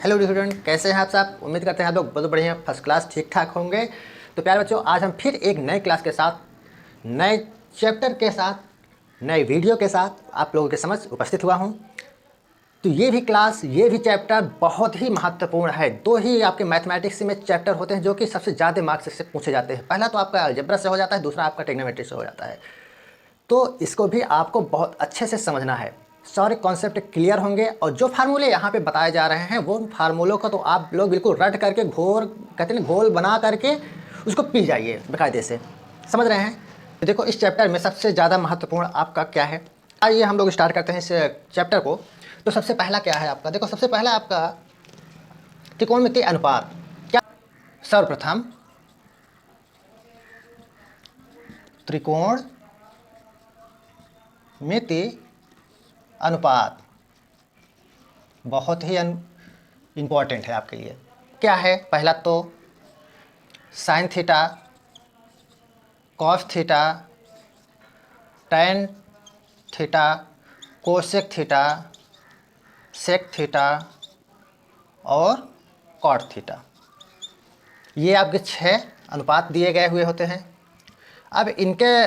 Hello student, कैसे हैं आप सब। उम्मीद करते हैं आप लोग बहुत बढ़िया फर्स्ट क्लास ठीक ठाक होंगे। तो प्यारे बच्चों, आज हम फिर एक नए क्लास के साथ, नए चैप्टर के साथ, नए वीडियो के साथ आप लोगों के समक्ष उपस्थित हुआ हूं। तो ये भी क्लास, ये भी चैप्टर बहुत ही महत्वपूर्ण है। दो ही आपके मैथमेटिक्स में चैप्टर होते हैं जो कि सबसे ज़्यादा मार्क्स से पूछे जाते हैं। पहला तो आपका अलजेब्रा से हो जाता है, दूसरा आपका ट्रिग्नोमेट्री से हो जाता है। तो इसको भी आपको बहुत अच्छे से समझना है, सारे कॉन्सेप्ट क्लियर होंगे। और जो फार्मूले यहाँ पे बताए जा रहे हैं वो फार्मूलों का तो आप लोग बिल्कुल रट करके घोर कहते हैं घोल बना करके उसको पी जाइए बाकायदे से। समझ रहे हैं। तो देखो, इस चैप्टर में सबसे ज़्यादा महत्वपूर्ण आपका क्या है। आइए हम लोग स्टार्ट करते हैं इस चैप्टर को। तो सबसे पहला क्या है आपका, देखो सबसे पहला आपका त्रिकोणमितीय अनुपात। क्या सर्वप्रथम त्रिकोणमितीय अनुपात बहुत ही इम्पॉर्टेंट है आपके लिए। क्या है, पहला तो sine theta, cos theta, tan theta, cosec theta, sec theta और कॉट थीटा। ये आपके 6 अनुपात दिए गए हुए होते हैं। अब इनके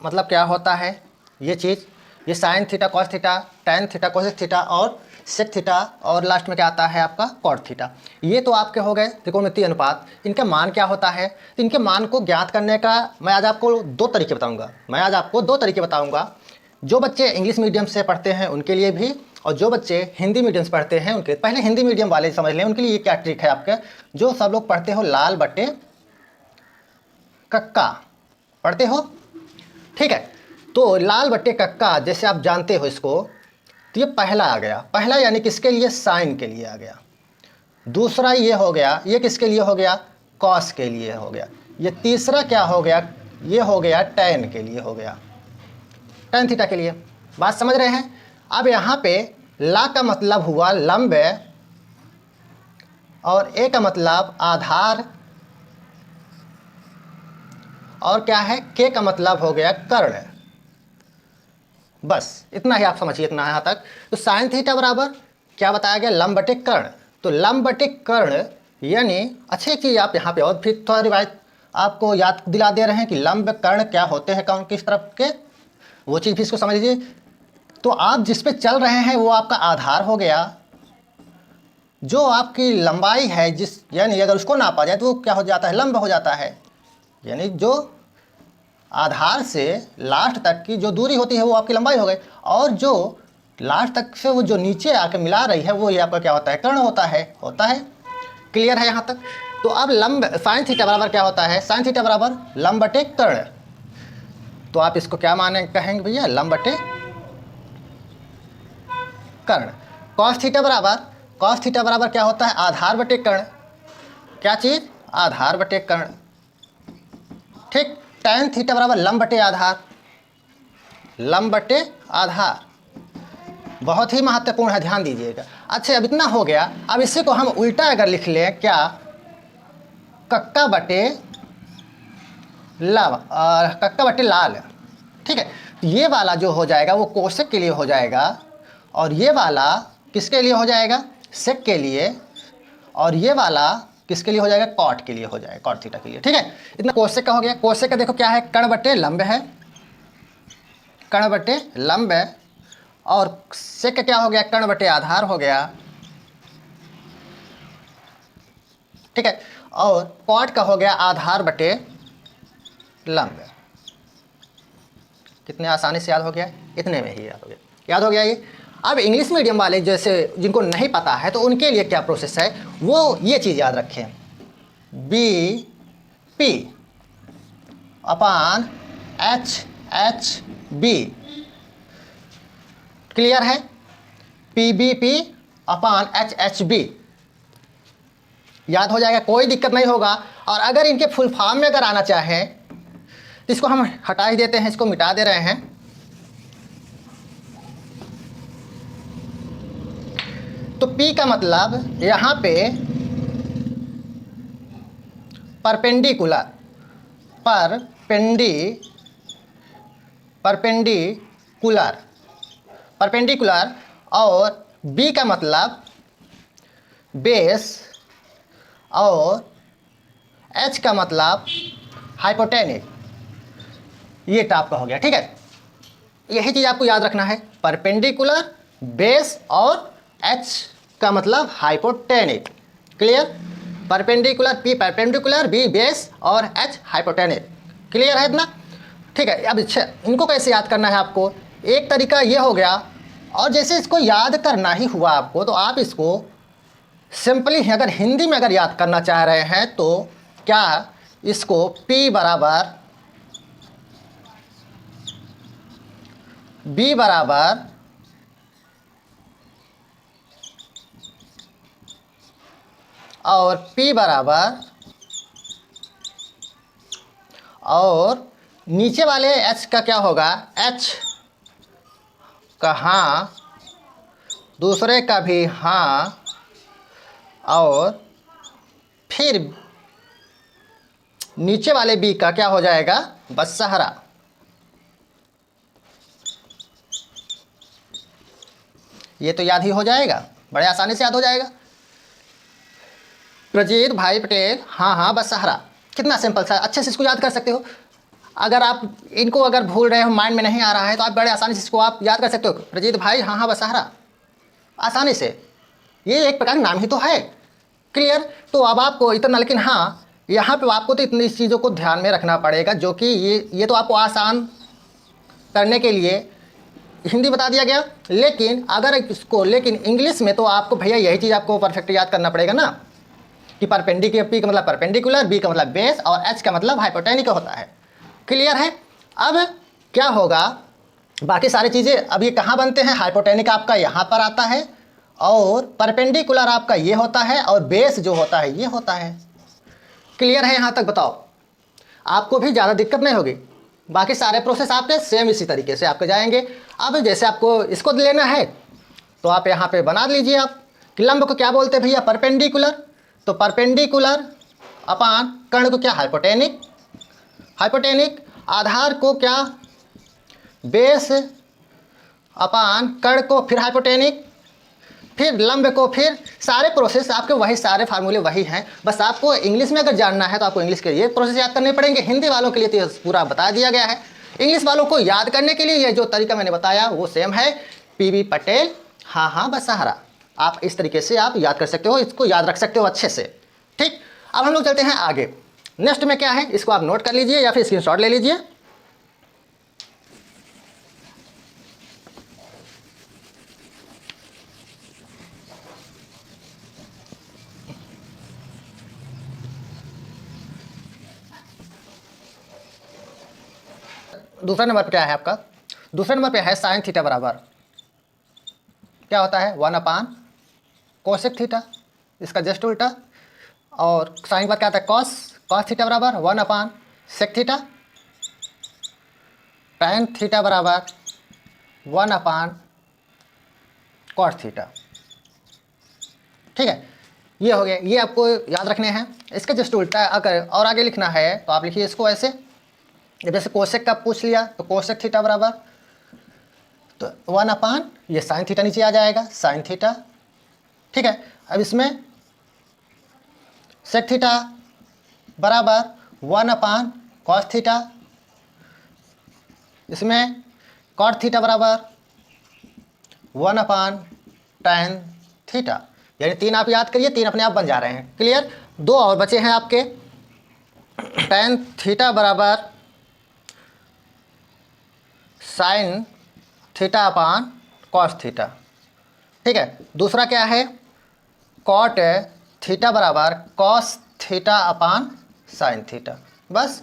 मतलब क्या होता है ये चीज़, ये sign theta, cos theta, tan theta, cosec theta और सेक थीटा और लास्ट में क्या आता है आपका कॉट थीटा। ये तो आपके हो गए त्रिकोणमितीय अनुपात। इनका मान क्या होता है, तो इनके मान को ज्ञात करने का मैं आज आपको दो तरीके बताऊंगा। जो बच्चे इंग्लिश मीडियम से पढ़ते हैं उनके लिए भी, और जो बच्चे हिंदी मीडियम से पढ़ते हैं उनके। पहले हिंदी मीडियम वाले समझ लें, उनके लिए ये क्या ट्रिक है आपके, जो सब लोग पढ़ते हो लाल बटे कक्का पढ़ते हो, ठीक है। तो लाल बट्टे कक्का जैसे आप जानते हो इसको, तो ये पहला आ गया। पहला यानी किसके लिए, साइन के लिए आ गया। दूसरा ये हो गया, ये किसके लिए हो गया, कॉस के लिए हो गया। ये तीसरा क्या हो गया, ये हो गया टैन के लिए हो गया, टैन थीटा के लिए। बात समझ रहे हैं। अब यहाँ पे ला का मतलब हुआ लंब और ए का मतलब आधार, और क्या है के का मतलब हो गया कर्ण। बस इतना ही आप समझिए, इतना यहाँ तक। तो साइन थीटा बराबर क्या बताया गया, लंब बटे कर्ण। तो लंब बटे कर्ण यानी अच्छी चीज़ आप यहाँ पे और फिर थोड़ा रिवायत आपको याद दिला दे रहे हैं कि लंब कर्ण क्या होते हैं, कौन किस तरफ के, वो चीज़ भी इसको समझ लीजिए। तो आप जिस पे चल रहे हैं वो आपका आधार हो गया। जो आपकी लंबाई है जिस, यानी अगर उसको नापा जाए तो वो क्या हो जाता है, लंब हो जाता है। यानी जो आधार से लास्ट तक की जो दूरी होती है वो आपकी लंबाई हो गई, और जो लास्ट तक से वो जो नीचे आके मिला रही है वो ये आपका क्या होता है, कर्ण होता है। क्लियर है यहाँ तक। तो अब लंब साइन थीटा बराबर क्या होता है, साइन थीटा बराबर लंब बटे कर्ण। तो आप इसको क्या माने कहेंगे भैया, लंब बटे कर्ण। कॉस थीटा बराबर क्या होता है, आधार बटे कर्ण। क्या चीज़, आधार बटे कर्ण, ठीक। टैन थीटा बराबर लंब बटे आधार, बहुत ही महत्वपूर्ण है, ध्यान दीजिएगा। अच्छा, अब इतना हो गया। अब इसी को हम उल्टा अगर लिख लें, क्या, कक्का बटे लाल, ठीक है। ये वाला जो हो जाएगा वो कोसेक के लिए हो जाएगा, और ये वाला किसके लिए हो जाएगा, सेक के लिए, और ये वाला किसके लिए हो जाएगा, कॉट के लिए हो जाएगा, कॉट थीटा के लिए, ठीक है। इतना कोसेक का हो गया। कोसेक का देखो क्या है, कर्ण बटे लंब है, कर्ण बटे लंब है। और सेक का क्या हो गया, कर्ण बटे आधार हो गया, ठीक है। और कॉट का हो गया आधार बटे लंब। कितने आसानी से याद हो गया, इतने में ही याद हो गया ये। अब इंग्लिश मीडियम वाले जैसे जिनको नहीं पता है तो उनके लिए क्या प्रोसेस है, वो ये चीज़ याद रखें, B P upon H B. Clear है, P B P upon H B, याद हो जाएगा, कोई दिक्कत नहीं होगा। और अगर इनके फुल फॉर्म में अगर आना चाहें तो इसको हम हटा ही देते हैं, इसको मिटा दे रहे हैं। तो P का मतलब यहाँ पे परपेंडिकुलर और B का मतलब बेस और एच का मतलब हाइपोटेनिक, ये टाइप का हो गया। ठीक है, यही चीज़ आपको याद रखना है, परपेंडिकुलर, बेस और एच का मतलब hypotenuse. Clear? Perpendicular, P perpendicular, B base और एच हाइपोटेनिक। क्लियर है इतना? ठीक है, अब अच्छा इनको कैसे याद करना है आपको, एक तरीका ये हो गया। और जैसे इसको याद करना ही हुआ आपको, तो आप इसको सिंपली अगर हिंदी में अगर याद करना चाह रहे हैं तो क्या, इसको P बराबर B बराबर और P बराबर और नीचे वाले H का क्या होगा, H का हाँ, दूसरे का भी हाँ, और फिर नीचे वाले B का क्या हो जाएगा, बस सहारा। ये तो याद ही हो जाएगा, बड़े आसानी से याद हो जाएगा। प्रजीत भाई पटेल हाँ हाँ बस सहारा, कितना सिंपल सा, अच्छे से इसको याद कर सकते हो। अगर आप इनको अगर भूल रहे हो, माइंड में नहीं आ रहा है, तो आप बड़े आसानी से इसको आप याद कर सकते हो, प्रजीत भाई हाँ हाँ बस सहारा, आसानी से। ये एक प्रकार का नाम ही तो है। क्लियर? तो अब आपको इतना, लेकिन हाँ यहाँ पे आपको तो इतनी चीज़ों को ध्यान में रखना पड़ेगा, जो कि ये तो आपको आसान करने के लिए हिंदी बता दिया गया, लेकिन अगर इसको, लेकिन इंग्लिश में तो आपको भैया यही चीज़ आपको परफेक्ट याद करना पड़ेगा ना, कि परपेंडिकुलर, पी का मतलब परपेंडिकुलर, बी का मतलब बेस और एच का मतलब हाइपोटेनिक होता है। क्लियर है? अब क्या होगा, बाकी सारी चीज़ें अब ये कहाँ बनते हैं, हाइपोटेनिक आपका यहाँ पर आता है, और परपेंडिकुलर आपका ये होता है, और बेस जो होता है ये होता है। क्लियर है यहाँ तक? बताओ, आपको भी ज़्यादा दिक्कत नहीं होगी, बाकी सारे प्रोसेस आपके सेम इसी तरीके से आपके जाएंगे। अब जैसे आपको इसको लेना है तो आप यहाँ पे बना लीजिए आप कि लंब को क्या बोलते हैं भैया, परपेंडिकुलर। तो परपेंडिकुलर अपान कर्ण को क्या, हाइपोटेनिक। हाइपोटेनिक आधार को क्या, बेस अपान कर्ण को फिर हाइपोटेनिक, फिर लंब को, फिर सारे प्रोसेस आपके वही, सारे फार्मूले वही हैं। बस आपको इंग्लिश में अगर जानना है तो आपको इंग्लिश के ये प्रोसेस याद करने पड़ेंगे, हिंदी वालों के लिए तो पूरा बता दिया गया है। इंग्लिश वालों को याद करने के लिए ये जो तरीका मैंने बताया वो सेम है, PB पटेल हाँ हाँ बस सहारा। आप इस तरीके से आप याद कर सकते हो, इसको याद रख सकते हो अच्छे से। ठीक, अब हम लोग चलते हैं आगे। नेक्स्ट में क्या है, इसको आप नोट कर लीजिए या फिर स्क्रीनशॉट ले लीजिए। दूसरा नंबर पर क्या है आपका, दूसरे नंबर पे है साइन थीटा बराबर क्या होता है, 1 अपान कोसेक थीटा, इसका जस्ट उल्टा। और साइन पर क्या आता है, कॉस, कॉस थीटा बराबर 1 अपान सेक थीटा। टैन थीटा बराबर 1 अपान कॉस थीटा। ठीक है, ये हो गया, ये आपको याद रखने हैं। इसका जस्ट उल्टा अगर और आगे लिखना है तो आप लिखिए इसको ऐसे, जैसे कोसेक का पूछ लिया तो कोसेक थीटा बराबर तो 1 अपान ये साइन थीटा नीचे आ जाएगा, साइन थीटा। ठीक है, अब इसमें सेक थीटा बराबर 1 अपान कॉस थीटा, इसमें कॉट थीटा बराबर 1 अपान टैन थीटा। यानी 3 आप याद करिए, 3 अपने आप बन जा रहे हैं। क्लियर? 2 और बचे हैं आपके, टैन थीटा बराबर sine theta upon cos theta. ठीक है, दूसरा क्या है, कॉट थीटा बराबर cos theta upon sine theta. बस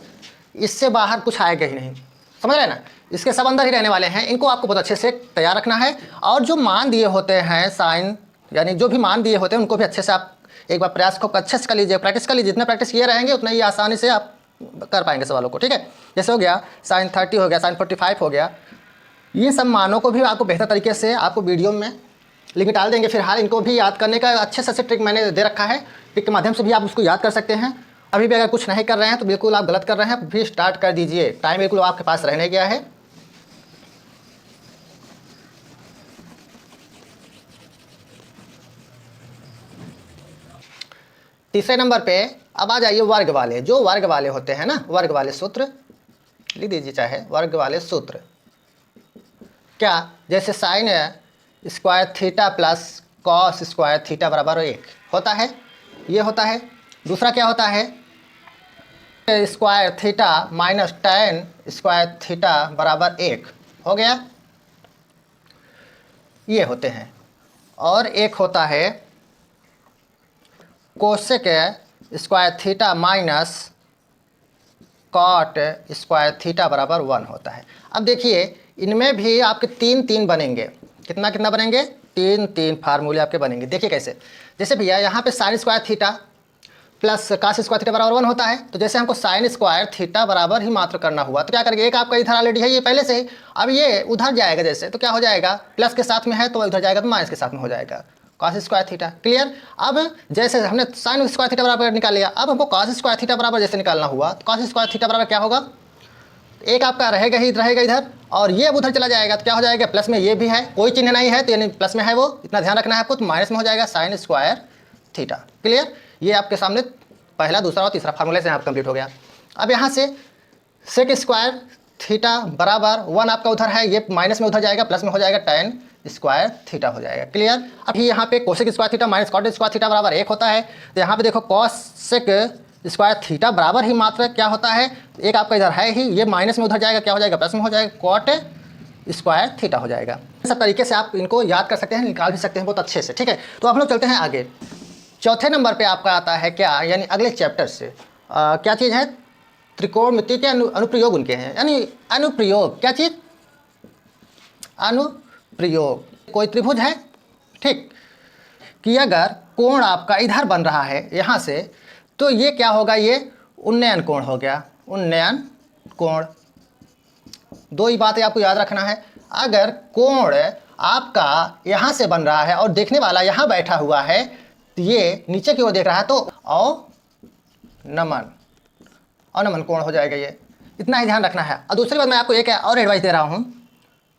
इससे बाहर कुछ आएगा ही नहीं, समझ रहे हैं ना, इसके सब अंदर ही रहने वाले हैं। इनको आपको बहुत अच्छे से तैयार रखना है, और जो मान दिए होते हैं साइन, यानी जो भी मान दिए होते हैं उनको भी अच्छे से आप एक बार प्रयास को अच्छे से कर लीजिए, प्रैक्टिस कर लीजिए। जितना प्रैक्टिस किए रहेंगे उतना ही आसानी से आप कर पाएंगे सवालों को। ठीक है, जैसे हो गया साइन 30 हो गया, साइन 45 हो गया, ये सब मानों को भी आपको बेहतर तरीके से आपको वीडियो में लिंक डाल देंगे। फिलहाल इनको भी याद करने का अच्छे से ट्रिक मैंने दे रखा है, ट्रिक के माध्यम से भी आप उसको याद कर सकते हैं। अभी भी अगर कुछ नहीं कर रहे हैं तो बिल्कुल आप गलत कर रहे हैं, भी स्टार्ट कर दीजिए, टाइम बिल्कुल आपके पास रहने गया है। तीसरे नंबर पे अब आ जाइए वर्ग वाले, जो वर्ग वाले होते हैं ना, वर्ग वाले सूत्र लिख दीजिए, चाहे वर्ग वाले सूत्र क्या, जैसे sign square theta plus cos square theta बराबर 1 होता है, ये होता है। दूसरा क्या होता है, square theta minus ten square theta बराबर 1 हो गया, ये होते हैं। और एक होता है cosec square theta minus cot square theta बराबर 1 होता है। अब देखिए इनमें भी आपके तीन तीन बनेंगे, कितना कितना बनेंगे, तीन तीन फार्मूले आपके बनेंगे। देखिए कैसे, जैसे भैया यहाँ पे sine square theta plus cos square theta बराबर 1 होता है, तो जैसे हमको साइन स्क्वायर थीटा बराबर ही मात्र करना हुआ तो क्या करेंगे, एक आपका इधर ऑलरेडी है ये पहले से ही, अब ये उधर जाएगा जैसे, तो क्या हो जाएगा, प्लस के साथ में है तो उधर जाएगा तो माइनस के साथ में हो जाएगा कॉस स्क्वायर थीटा। क्लियर। अब जैसे हमने साइन स्क्वायर थीटा बराबर निकाल लिया, अब हमको कॉस स्क्वायर थीटा बराबर जैसे निकालना हुआ तो कॉस स्क्वायर थीटा बराबर क्या होगा, एक आपका रहेगा ही रहेगा इधर, और ये उधर चला जाएगा तो क्या हो जाएगा, प्लस में ये भी है, कोई चिन्ह नहीं है तो यानी प्लस में है वो, इतना ध्यान रखना है आपको, तो माइनस में हो जाएगा साइन स्क्वायर थीटा। क्लियर। ये आपके सामने पहला, दूसरा और तीसरा फार्मूले से आप कंप्लीट हो गया। अब यहाँ से सेक स्क्वायर थीटा बराबर 1 आपका उधर है, ये माइनस में उधर जाएगा, प्लस में हो जाएगा टेन स्क्वायर थीटा हो जाएगा। क्लियर। अब यहाँ पे cosec square theta minus cot square theta बराबर 1 होता है, तो यहाँ पे देखो कॉसेक स्क्वायर थीटा बराबर ही मात्र क्या होता है, एक आपका इधर है ही, ये माइनस में उधर जाएगा, क्या हो जाएगा, प्लस में हो जाएगा, कॉट स्क्वायर थीटा हो जाएगा। सब तरीके से आप इनको याद कर सकते हैं, निकाल भी सकते हैं बहुत अच्छे से। ठीक है, तो अब हम लोग चलते हैं आगे। चौथे नंबर पे आपका आता है क्या, यानी अगले चैप्टर से क्या चीज़ है, त्रिकोणमिति के अनुप्रयोग उनके हैं, यानी अनुप्रयोग, क्या चीज़, अनुप्रयोग। कोई त्रिभुज है, ठीक, कि अगर कोण आपका इधर बन रहा है यहाँ से, तो ये क्या होगा, ये उन्नयन कोण हो गया, उन्नयन कोण। दो ही बातें आपको याद रखना है, अगर कोण आपका यहाँ से बन रहा है और देखने वाला यहाँ बैठा हुआ है, तो ये नीचे की ओर देख रहा है, तो अवनमन कोण हो जाएगा, ये इतना ही ध्यान रखना है। और दूसरी बात मैं आपको एक और एडवाइस दे रहा हूँ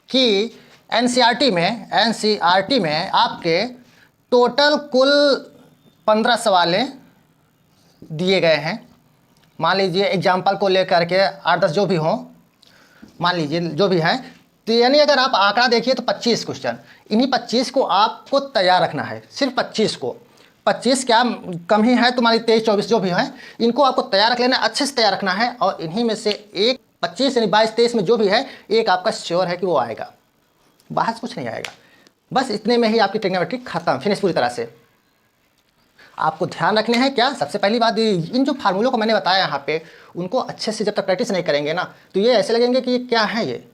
कि एनसीईआरटी में आपके टोटल कुल 15 सवालें दिए गए हैं। मान लीजिए एग्जाम्पल को लेकर के 8-10 जो भी हों, मान लीजिए जो भी हैं, तो यानी अगर आप आंकड़ा देखिए तो 25 क्वेश्चन, इन्हीं 25 को आपको तैयार रखना है, सिर्फ 25 को, 25 क्या कम ही है, तुम्हारी 23-24 जो भी हैं, इनको आपको तैयार रख लेना, अच्छे से तैयार रखना है। और इन्हीं में से एक 25 यानी 22-23 में जो भी है, एक आपका श्योर है कि वो आएगा, बाहर से कुछ नहीं आएगा। बस इतने में ही आपकी ट्रिग्नोमेट्री खत्म, फिनिश पूरी तरह से। आपको ध्यान रखने हैं क्या, सबसे पहली बात, इन जो फार्मूलों को मैंने बताया यहाँ पे, उनको अच्छे से जब तक प्रैक्टिस नहीं करेंगे ना, तो ये ऐसे लगेंगे कि ये क्या है ये,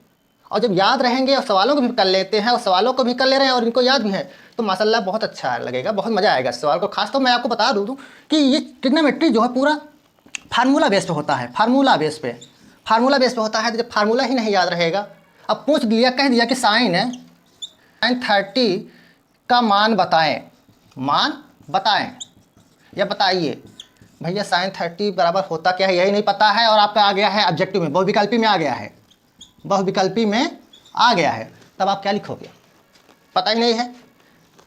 और जब याद रहेंगे और सवालों को भी कर लेते हैं और सवालों को भी कर ले रहे हैं और इनको याद भी है, तो माशाल्लाह बहुत अच्छा लगेगा, बहुत मज़ा आएगा इस सवाल को। खास तो मैं आपको बता दूँ कि ये ट्रिग्नोमेट्री जो है पूरा फार्मूला बेस पे होता है, फार्मूला बेस पे होता है। तो जब फार्मूला ही नहीं याद रहेगा, अब पूछ दिया, कह दिया कि साइन 30 का मान बताएं या बताइए, भैया साइन 30 बराबर होता क्या है यही नहीं पता है, और आपका आ गया है ऑब्जेक्टिव में, बहुविकल्पी में आ गया है, तब आप क्या लिखोगे, पता ही नहीं है।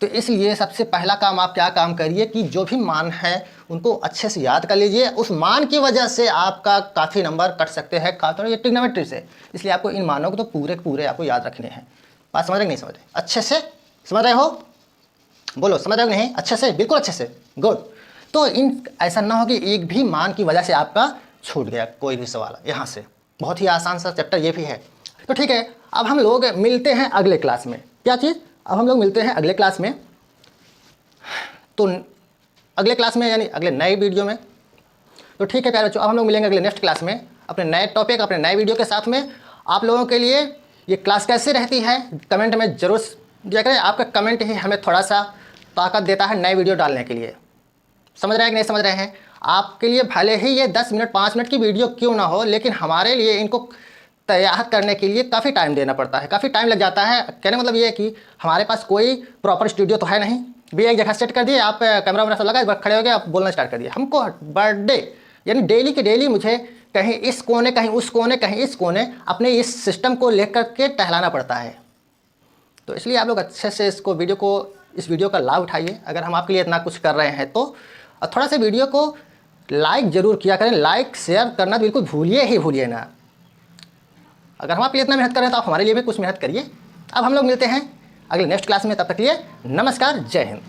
तो इसलिए सबसे पहला काम आप क्या काम करिए कि जो भी मान है उनको अच्छे से याद कर लीजिए, उस मान की वजह से आपका काफ़ी नंबर कट सकते हैं, खासतौर ये ट्रिग्नोमेट्री से। इसलिए आपको इन मानों को तो पूरे आपको याद रखने हैं। बात समझ रहे नहीं समझ रहे, अच्छे से समझ रहे हो, बोलो समझ रहे हो नहीं, अच्छे से, बिल्कुल अच्छे से, गुड। तो इन ऐसा ना हो कि एक भी मान की वजह से आपका छूट गया कोई भी सवाल यहाँ से। बहुत ही आसान सा चैप्टर ये भी है। तो ठीक है, अब हम लोग मिलते हैं अगले क्लास में। क्या चीज़, अब हम लोग मिलते हैं अगले क्लास में, तो अगले क्लास में यानी अगले नए वीडियो में। तो ठीक है प्यारे बच्चों, अब हम लोग मिलेंगे अगले नेक्स्ट क्लास में अपने नए टॉपिक, अपने नए वीडियो के साथ में। आप लोगों के लिए ये क्लास कैसे रहती है कमेंट में ज़रूर दिया करें, आपका कमेंट ही हमें थोड़ा सा ताकत देता है नए वीडियो डालने के लिए। समझ रहे हैं कि नहीं समझ रहे हैं, आपके लिए भले ही ये 10 मिनट 5 मिनट की वीडियो क्यों ना हो, लेकिन हमारे लिए इनको तैयार करने के लिए काफ़ी टाइम देना पड़ता है, काफ़ी टाइम लग जाता है। कहने मतलब ये है कि हमारे पास कोई प्रॉपर स्टूडियो तो है नहीं, भी एक जगह सेट कर दिए, आप कैमरा वैमरा सब लगा, खड़े हो गए, आप बोलना स्टार्ट कर दिए। हमको बर्थडे यानी डेली के डेली मुझे कहीं इस कोने, कहीं उस कोने, कहीं इस कोने अपने इस सिस्टम को लेकर के टहलाना पड़ता है। तो इसलिए आप लोग अच्छे से इस वीडियो का लाभ उठाइए। अगर हम आपके लिए इतना कुछ कर रहे हैं तो और थोड़ा सा वीडियो को लाइक ज़रूर किया करें, लाइक शेयर करना तो बिल्कुल भूलिए ना। अगर हम आपके लिए इतना मेहनत कर रहे हैं तो आप हमारे लिए भी कुछ मेहनत करिए। अब हम लोग मिलते हैं अगले नेक्स्ट क्लास में, तब तक के लिए नमस्कार, जय हिंद।